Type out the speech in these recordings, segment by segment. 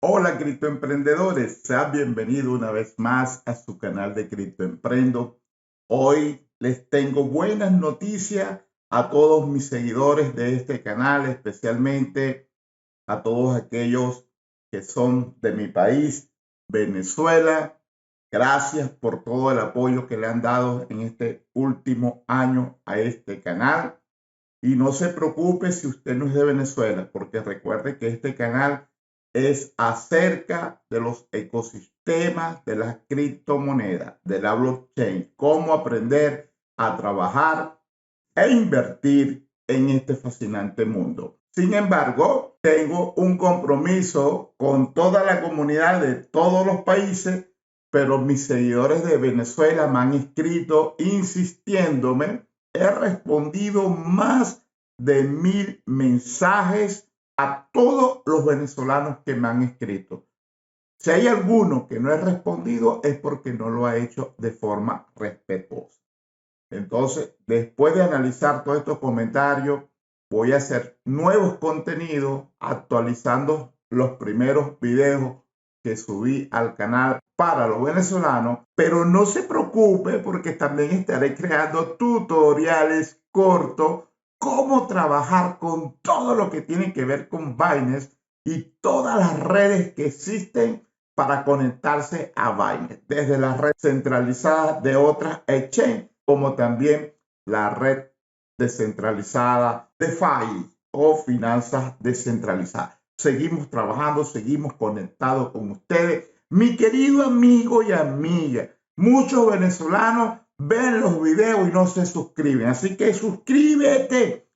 Hola criptoemprendedores, sean bienvenidos una vez más a su canal de Criptoemprendo. Hoy les tengo buenas noticias a todos mis seguidores de este canal, especialmente a todos aquellos que son de mi país, Venezuela. Gracias por todo el apoyo que le han dado en este último año a este canal. Y no se preocupe si usted no es de Venezuela, porque recuerde que este canal es acerca de los ecosistemas de las criptomonedas, de la blockchain, cómo aprender a trabajar e invertir en este fascinante mundo. Sin embargo, tengo un compromiso con toda la comunidad de todos los países, pero mis seguidores de Venezuela me han escrito insistiéndome. He respondido más de 1000 mensajes a todos los venezolanos que me han escrito. Si hay alguno que no he respondido es porque no lo ha hecho de forma respetuosa. Entonces, después de analizar todos estos comentarios, voy a hacer nuevos contenidos actualizando los primeros videos que subí al canal para los venezolanos, pero no se preocupe porque también estaré creando tutoriales cortos, cómo trabajar con todo lo que tiene que ver con Binance y todas las redes que existen para conectarse a Binance, desde la red centralizada de otras exchanges, como también la red descentralizada de DeFi o finanzas descentralizadas. Seguimos trabajando, seguimos conectados con ustedes. Mi querido amigo y amiga, muchos venezolanos ven los videos y no se suscriben. Así que suscríbete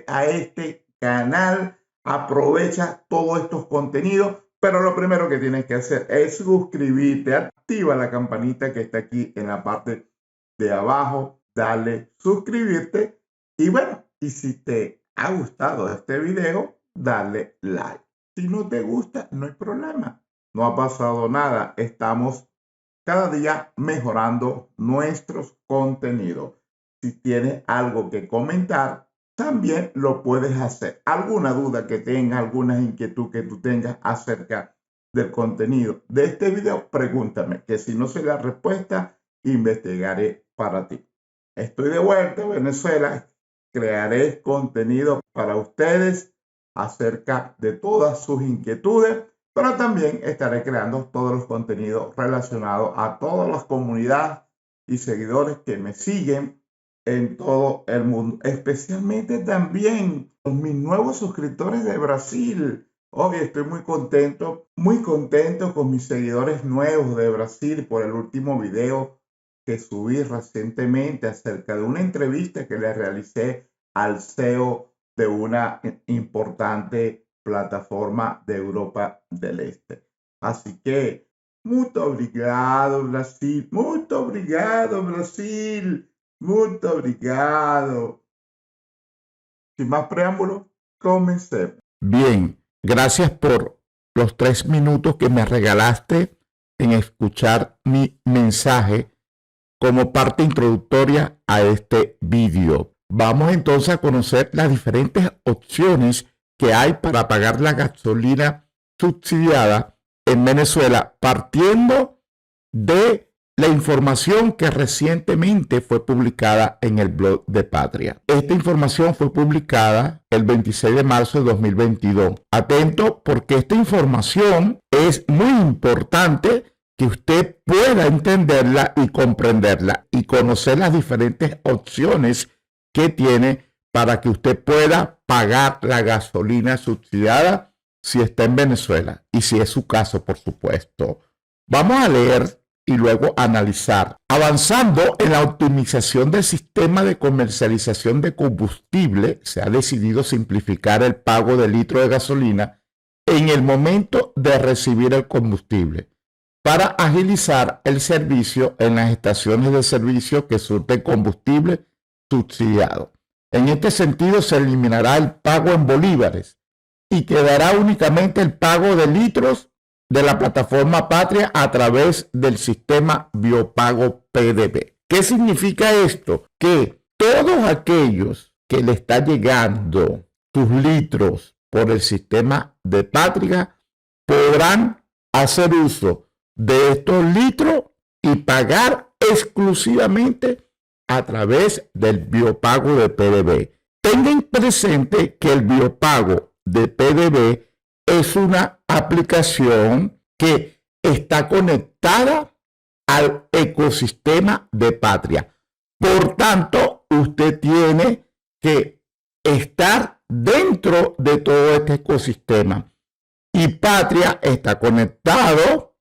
a este canal. Aprovecha todos estos contenidos. Pero lo primero que tienes que hacer es suscribirte. Activa la campanita que está aquí en la parte de abajo. Dale suscribirte. Y bueno, y si te ha gustado este video, dale like. Si no te gusta, no hay problema. No ha pasado nada. Estamos cada día mejorando nuestros contenidos. Si tienes algo que comentar, también lo puedes hacer. Alguna duda que tengas, alguna inquietud que tú tengas acerca del contenido de este video, pregúntame, que si no sé la respuesta, investigaré para ti. Estoy de vuelta en Venezuela. Crearé contenido para ustedes acerca de todas sus inquietudes, pero también estaré creando todos los contenidos relacionados a todas las comunidades y seguidores que me siguen en todo el mundo, especialmente también con mis nuevos suscriptores de Brasil. Hoy estoy muy contento con mis seguidores nuevos de Brasil por el último video que subí recientemente acerca de una entrevista que le realicé al CEO de una importante plataforma de Europa del Este. Así que, muito obrigado, Brasil. Muito obrigado, Brasil. Muito obrigado. Sin más preámbulos, comencemos. Bien, gracias por los 3 minutos que me regalaste en escuchar mi mensaje como parte introductoria a este vídeo. Vamos entonces a conocer las diferentes opciones que hay para pagar la gasolina subsidiada en Venezuela, partiendo de la información que recientemente fue publicada en el blog de Patria. Esta información fue publicada el 26 de marzo de 2022. Atento, porque esta información es muy importante que usted pueda entenderla y comprenderla y conocer las diferentes opciones que tiene para que usted pueda pagar la gasolina subsidiada si está en Venezuela y si es su caso, por supuesto. Vamos a leer y luego analizar. Avanzando en la optimización del sistema de comercialización de combustible, se ha decidido simplificar el pago del litro de gasolina en el momento de recibir el combustible para agilizar el servicio en las estaciones de servicio que surten combustible subsidiado. En este sentido, se eliminará el pago en bolívares y quedará únicamente el pago de litros de la plataforma Patria a través del sistema Biopago PDB. ¿Qué significa esto? Que todos aquellos que le está llegando sus litros por el sistema de Patria podrán hacer uso de estos litros y pagar exclusivamente a través del biopago de PDB. Tengan presente que el biopago de PDB es una aplicación que está conectada al ecosistema de Patria. Por tanto, usted tiene que estar dentro de todo este ecosistema. Y Patria está conectado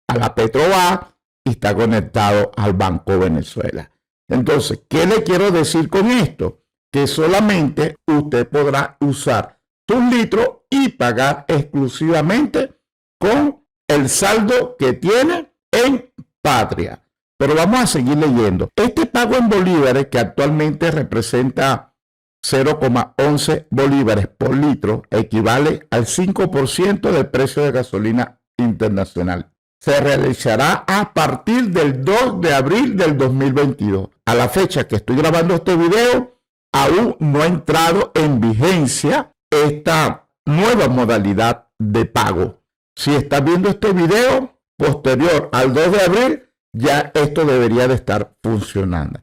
a la Petrobras y está conectado al Banco Venezuela. Entonces, ¿qué le quiero decir con esto? Que solamente usted podrá usar sus litros y pagar exclusivamente con el saldo que tiene en Patria. Pero vamos a seguir leyendo. Este pago en bolívares, que actualmente representa 0,11 bolívares por litro, equivale al 5% del precio de gasolina internacional. Se realizará a partir del 2 de abril del 2022. A la fecha que estoy grabando este video, aún no ha entrado en vigencia esta nueva modalidad de pago. Si estás viendo este video posterior al 2 de abril, ya esto debería de estar funcionando.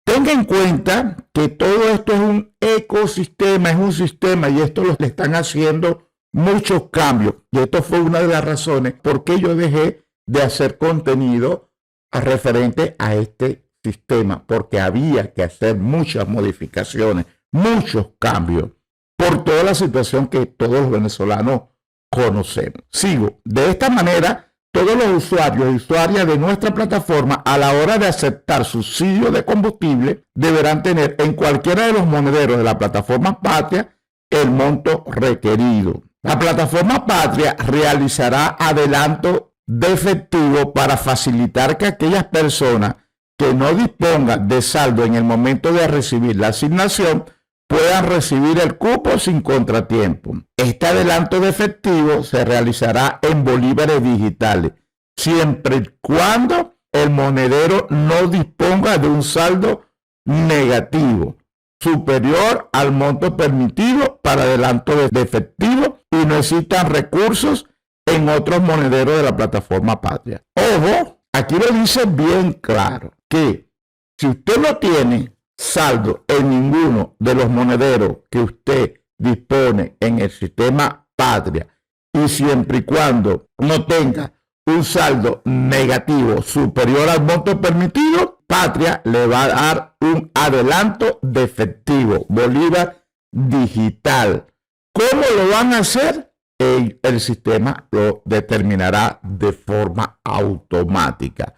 Tenga en cuenta que todo esto es un ecosistema, es un sistema, y esto lo están haciendo muchos cambios. Y esto fue una de las razones por qué yo dejé de hacer contenido referente a este sistema, porque había que hacer muchas modificaciones, muchos cambios, por toda la situación que todos los venezolanos conocemos. Sigo. De esta manera, todos los usuarios y usuarias de nuestra plataforma, a la hora de aceptar subsidio de combustible, deberán tener en cualquiera de los monederos de la plataforma Patria el monto requerido. La plataforma Patria realizará adelanto de efectivo para facilitar que aquellas personas que no dispongan de saldo en el momento de recibir la asignación puedan recibir el cupo sin contratiempo. Este adelanto de efectivo se realizará en bolívares digitales, siempre y cuando el monedero no disponga de un saldo negativo superior al monto permitido para adelanto de efectivo y no existan recursos en otros monederos de la plataforma Patria. Ojo, aquí lo dice bien claro, que si usted no tiene saldo en ninguno de los monederos que usted dispone en el sistema Patria, y siempre y cuando no tenga un saldo negativo superior al monto permitido, Patria le va a dar un adelanto de efectivo, bolívar digital. ¿Cómo lo van a hacer? El sistema lo determinará de forma automática.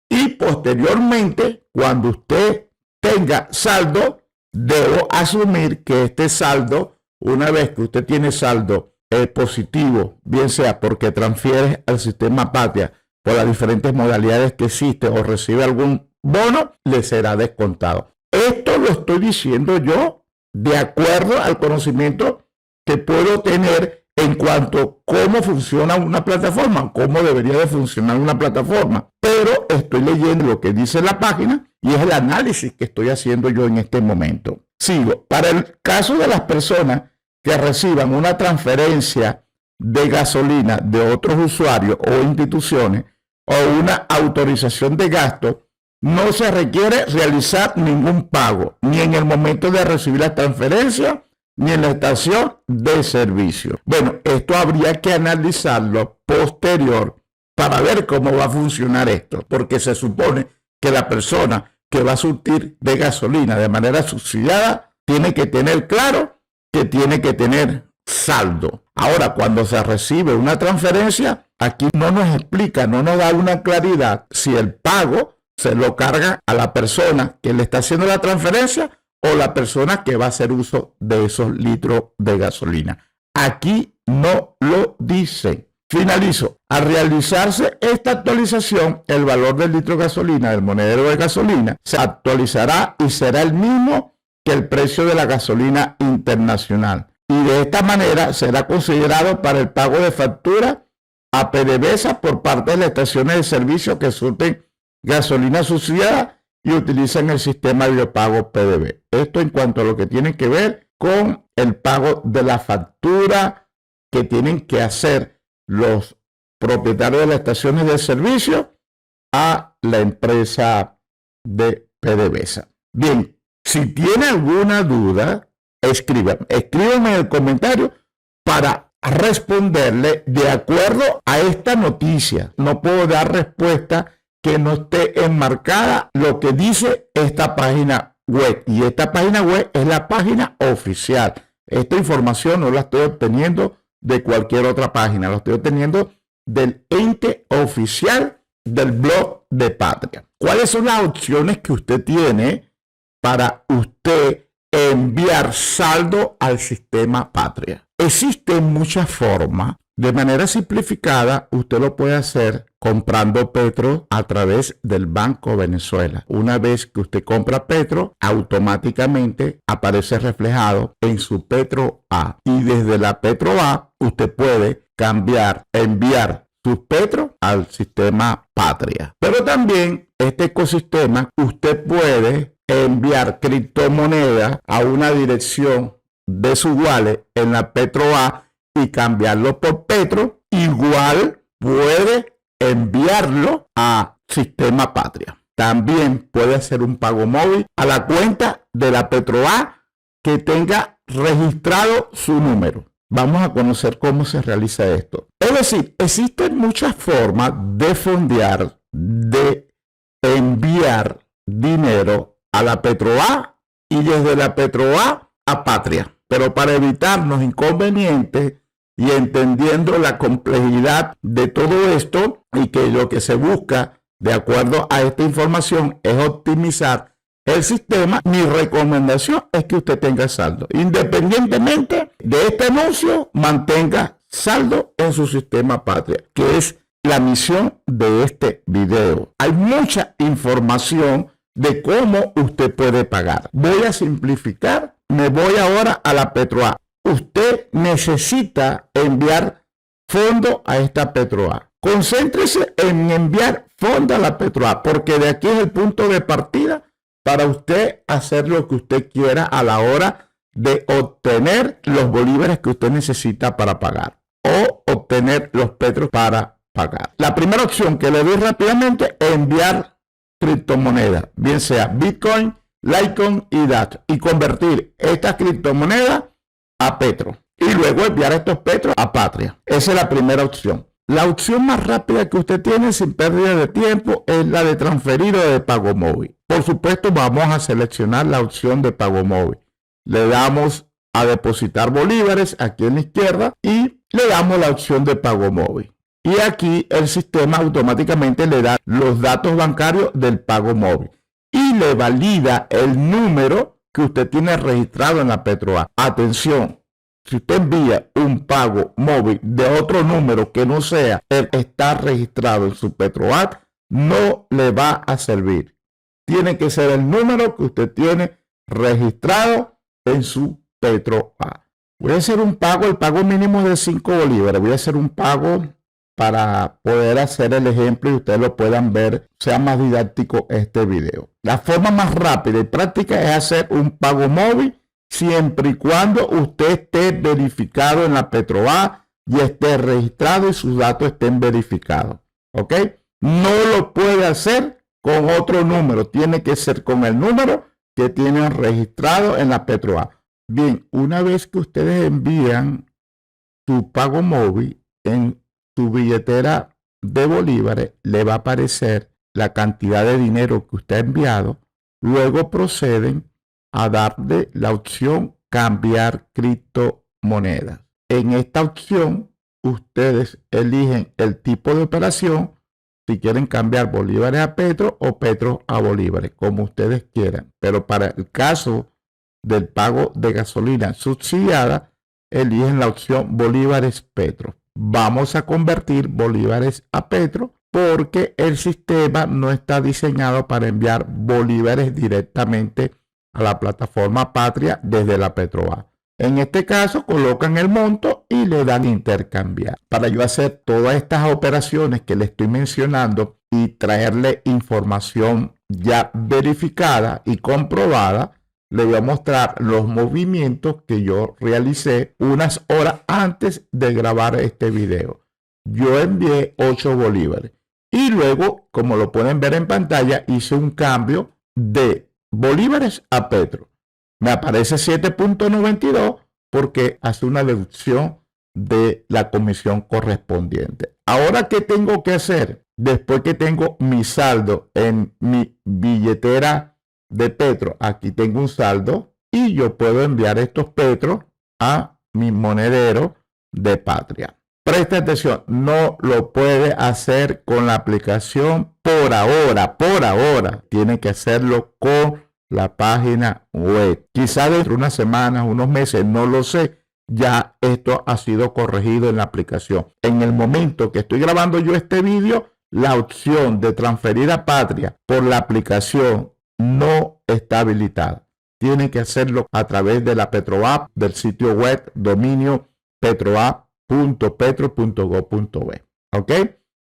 Y posteriormente, cuando usted tenga saldo, debo asumir que este saldo, una vez que usted tiene saldo positivo, bien sea porque transfiere al sistema Patria por las diferentes modalidades que existe o recibe algún bono, le será descontado. Esto lo estoy diciendo yo de acuerdo al conocimiento que puedo tener en cuanto a cómo funciona una plataforma, cómo debería de funcionar una plataforma. Pero estoy leyendo lo que dice la página y es el análisis que estoy haciendo yo en este momento. Sigo. Para el caso de las personas que reciban una transferencia de gasolina de otros usuarios o instituciones o una autorización de gasto, no se requiere realizar ningún pago, ni en el momento de recibir la transferencia, ni en la estación de servicio. Bueno, esto habría que analizarlo posterior para ver cómo va a funcionar esto, porque se supone que la persona que va a surtir de gasolina de manera subsidiada tiene que tener claro que tiene que tener saldo. Ahora, cuando se recibe una transferencia, aquí no nos explica, no nos da una claridad si el pago se lo carga a la persona que le está haciendo la transferencia o la persona que va a hacer uso de esos litros de gasolina. Aquí no lo dice. Finalizo. Al realizarse esta actualización, el valor del litro de gasolina, del monedero de gasolina, se actualizará y será el mismo que el precio de la gasolina internacional. Y de esta manera será considerado para el pago de factura a PDVSA por parte de las estaciones de servicio que surten gasolina subsidiada y utilizan el sistema de biopago PDB. Esto en cuanto a lo que tiene que ver con el pago de la factura que tienen que hacer los propietarios de las estaciones de servicio a la empresa de PDVSA. Bien, si tiene alguna duda, escríbame en el comentario para responderle de acuerdo a esta noticia. No puedo dar respuesta que no esté enmarcada lo que dice esta página web. Y esta página web es la página oficial. Esta información no la estoy obteniendo de cualquier otra página. La estoy obteniendo del ente oficial del blog de Patria. ¿Cuáles son las opciones que usted tiene para usted enviar saldo al sistema Patria? Existen muchas formas. De manera simplificada, usted lo puede hacer comprando Petro a través del Banco Venezuela. Una vez que usted compra Petro, automáticamente aparece reflejado en su Petro A. Y desde la Petro A, usted puede enviar sus Petro al sistema Patria. Pero también este ecosistema, usted puede enviar criptomonedas a una dirección de su wallet en la Petro A y cambiarlo por Petro. Igual puede enviarlo a sistema Patria. También puede hacer un pago móvil a la cuenta de la Petro A que tenga registrado su número. Vamos a conocer cómo se realiza esto. Es decir, existen muchas formas de fondear, de enviar dinero a la Petro A y desde la Petro A a Patria. Pero para evitarnos inconvenientes y entendiendo la complejidad de todo esto y que lo que se busca de acuerdo a esta información es optimizar el sistema, mi recomendación es que usted tenga saldo. Independientemente de este anuncio, mantenga saldo en su sistema Patria, que es la misión de este video. Hay mucha información de cómo usted puede pagar. Voy a simplificar. Me voy ahora a la Petro A. Usted necesita enviar fondos a esta Petro A. Concéntrese en enviar fondos a la Petro A, porque de aquí es el punto de partida para usted hacer lo que usted quiera a la hora de obtener los bolívares que usted necesita para pagar o obtener los petros para pagar. La primera opción que le doy rápidamente es enviar criptomonedas, bien sea Bitcoin, Litecoin y Dash, y convertir estas criptomonedas a Petro y luego enviar estos petros a Patria. Esa es la primera opción. La opción más rápida que usted tiene sin pérdida de tiempo es la de transferir o de pago móvil. Por supuesto, vamos a seleccionar la opción de pago móvil. Le damos a depositar bolívares aquí en la izquierda y le damos la opción de pago móvil. Y aquí el sistema automáticamente le da los datos bancarios del pago móvil y le valida el número que usted tiene registrado en la Petro A. Atención, si usted envía un pago móvil de otro número que no sea el que está registrado en su Petro A, no le va a servir. Tiene que ser el número que usted tiene registrado en su Petro A. Voy a hacer un pago, el pago mínimo es de 5 bolívares. Voy a hacer un pago para poder hacer el ejemplo y ustedes lo puedan ver, sea más didáctico este video. La forma más rápida y práctica es hacer un pago móvil siempre y cuando usted esté verificado en la Petro A y esté registrado y sus datos estén verificados. ¿Ok? No lo puede hacer con otro número, tiene que ser con el número que tienen registrado en la Petro A. Bien, una vez que ustedes envían su pago móvil en su billetera de bolívares, le va a aparecer la cantidad de dinero que usted ha enviado. Luego proceden a darle la opción cambiar criptomonedas. En esta opción, ustedes eligen el tipo de operación, si quieren cambiar bolívares a petro o petro a bolívares, como ustedes quieran. Pero para el caso del pago de gasolina subsidiada, eligen la opción bolívares petro. Vamos a convertir bolívares a petro porque el sistema no está diseñado para enviar bolívares directamente a la plataforma Patria desde la Petro A. En este caso colocan el monto y le dan intercambiar. Para yo hacer todas estas operaciones que le estoy mencionando y traerle información ya verificada y comprobada, le voy a mostrar los movimientos que yo realicé unas horas antes de grabar este video. yo envié 8 bolívares. Y luego, como lo pueden ver en pantalla, hice un cambio de bolívares a petro. Me aparece 7.92 porque hace una deducción de la comisión correspondiente. Ahora, ¿qué tengo que hacer? Después que tengo mi saldo en mi billetera de petro, aquí tengo un saldo y yo puedo enviar estos petros a mi monedero de Patria. Presta atención, no lo puede hacer con la aplicación por ahora. Tiene que hacerlo con la página web. Quizá dentro de unas semanas, unos meses, no lo sé. Ya esto ha sido corregido en la aplicación. En el momento que estoy grabando yo este vídeo, la opción de transferir a Patria por la aplicación no está habilitada. Tiene que hacerlo a través de la PetroApp, del sitio web dominio petroapp.petro.gov.be. ¿Ok?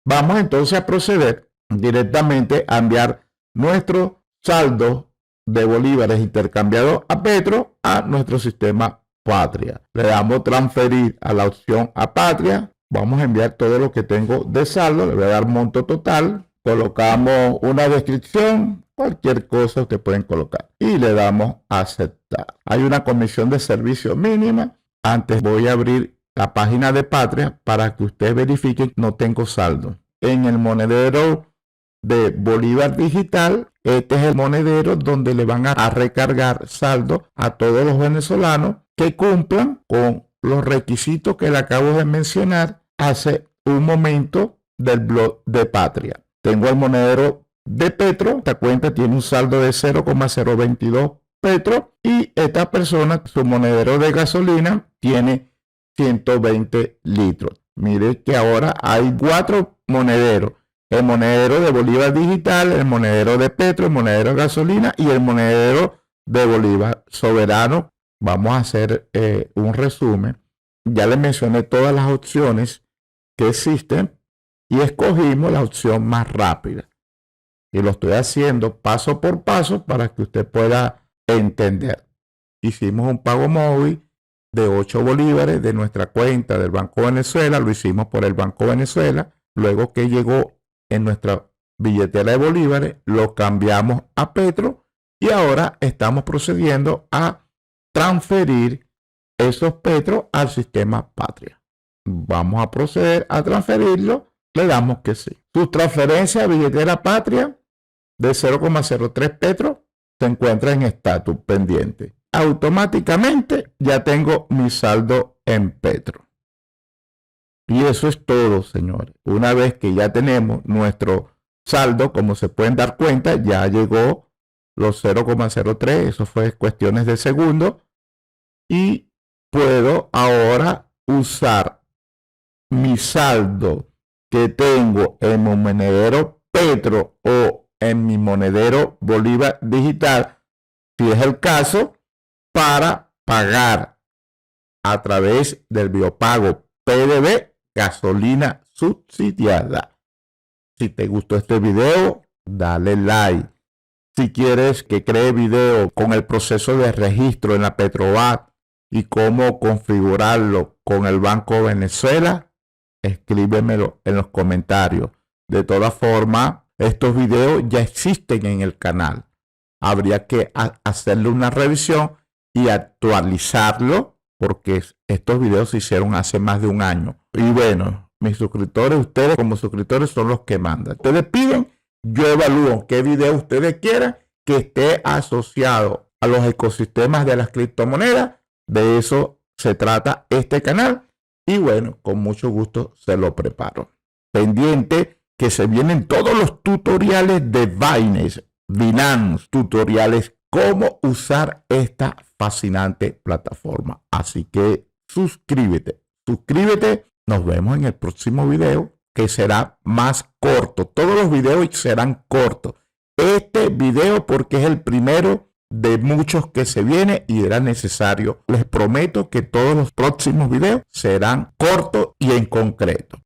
Vamos entonces a proceder directamente a enviar nuestro saldo de bolívares intercambiados a Petro a nuestro sistema Patria. Le damos transferir a la opción a Patria. Vamos a enviar todo lo que tengo de saldo. Le voy a dar monto total. Colocamos una descripción. Cualquier cosa ustedes pueden colocar. Y le damos a aceptar. Hay una comisión de servicio mínima. Antes voy a abrir la página de Patria para que ustedes verifiquen que no tengo saldo. En el monedero de Bolívar Digital, este es el monedero donde le van a recargar saldo a todos los venezolanos que cumplan con los requisitos que le acabo de mencionar hace un momento del blog de Patria. Tengo el monedero de Petro, esta cuenta tiene un saldo de 0,022 Petro y esta persona, su monedero de gasolina tiene 120 litros. Mire que ahora hay 4 monederos. El monedero de Bolívar Digital, el monedero de Petro, el monedero de gasolina y el monedero de Bolívar Soberano. Vamos a hacer un resumen. Ya les mencioné todas las opciones que existen y escogimos la opción más rápida. Y lo estoy haciendo paso por paso para que usted pueda entender. Hicimos un pago móvil de 8 bolívares de nuestra cuenta del Banco Venezuela. Lo hicimos por el Banco Venezuela. Luego que llegó en nuestra billetera de bolívares, lo cambiamos a Petro y ahora estamos procediendo a transferir esos petros al sistema Patria. Vamos a proceder a transferirlo, le damos que sí. Su transferencia a billetera Patria de 0,03 petros se encuentra en estatus pendiente. Automáticamente ya tengo mi saldo en petro. Y eso es todo, señores. Una vez que ya tenemos nuestro saldo, como se pueden dar cuenta, ya llegó los 0,03. Eso fue cuestiones de segundos. Y puedo ahora usar mi saldo que tengo en mi monedero Petro o en mi monedero Bolívar Digital, si es el caso, para pagar a través del biopago PDV gasolina subsidiada. Si te gustó este video, dale like. Si quieres que cree video con el proceso de registro en la PetroApp y cómo configurarlo con el Banco Venezuela, escríbemelo en los comentarios. De todas formas, estos videos ya existen en el canal. Habría que hacerle una revisión y actualizarlo porque estos videos se hicieron hace más de un año. Y bueno, mis suscriptores, ustedes como suscriptores son los que mandan. Ustedes piden, yo evalúo qué video ustedes quieran que esté asociado a los ecosistemas de las criptomonedas. De eso se trata este canal. Y bueno, con mucho gusto se lo preparo. Pendiente que se vienen todos los tutoriales de Binance, tutoriales cómo usar esta fascinante plataforma. Así que suscríbete. Nos vemos en el próximo video que será más corto. Todos los videos serán cortos. Este video porque es el primero de muchos que se viene y era necesario. Les prometo que todos los próximos videos serán cortos y en concreto.